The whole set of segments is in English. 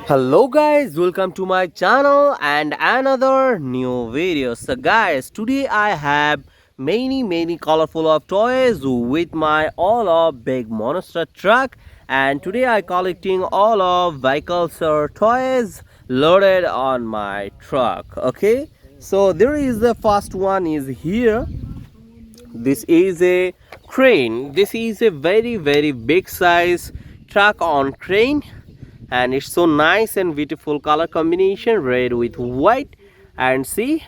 Hello guys, welcome to my channel and another new video. So guys, today I have many colorful of toys with my all of big monster truck, and today I collecting all of vehicles or toys loaded on my truck. Okay, so there is the first one is here. This is a crane. This is a very big size truck on crane, and it's so nice and beautiful color combination, red with white. And see,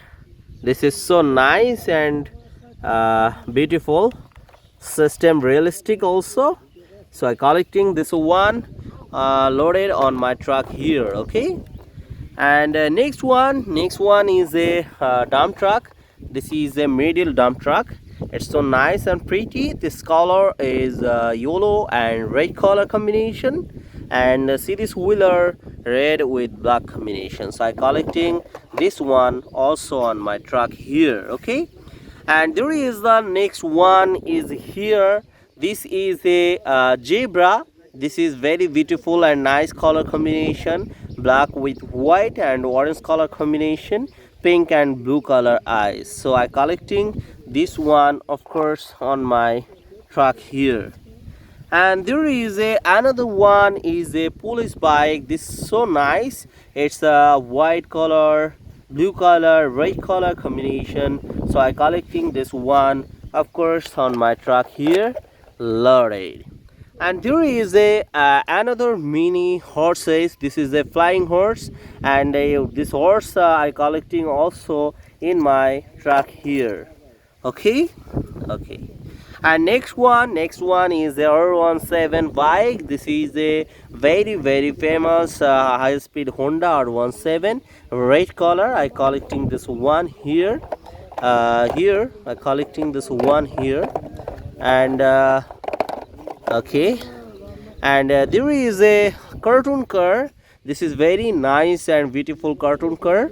this is so nice and beautiful system, realistic also. So I collecting this one loaded on my truck here. Okay, and next one is a dump truck. This is a middle dump truck. It's so nice and pretty. This color is yellow and red color combination, and see this wheeler red with black combination. So I collecting this one also on my truck here. Okay, and there is the next one is here. This is a zebra. This is very beautiful and nice color combination, black with white and orange color combination, pink and blue color eyes. So I collecting this one of course on my truck here. And there is a another one is a police bike. This is so nice. It's a white color, blue color, red color combination. So I collecting this one of course on my truck here loaded. And there is a another mini horses. This is a flying horse, and this horse I collecting also in my truck here. Okay, okay. And next one is the R17 bike. This is a very famous high speed Honda R17 red color. I collecting this one here. Here I collecting this one here. And okay, and there is a cartoon car. This is very nice and beautiful cartoon car.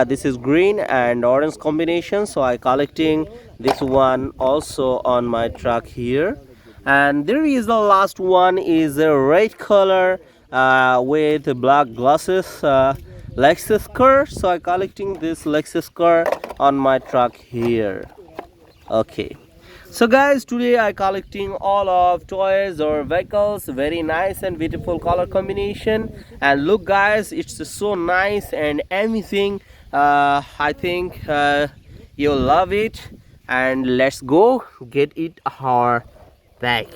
This is green and orange combination, so I collecting this one also on my truck here. And there is the last one is a red color with black glasses Lexus car, so I collecting this Lexus car on my truck here. Okay, so guys, today I collecting all of toys or vehicles, very nice and beautiful color combination. And look guys, it's so nice and amazing. I think you'll love it, and let's go get it our back.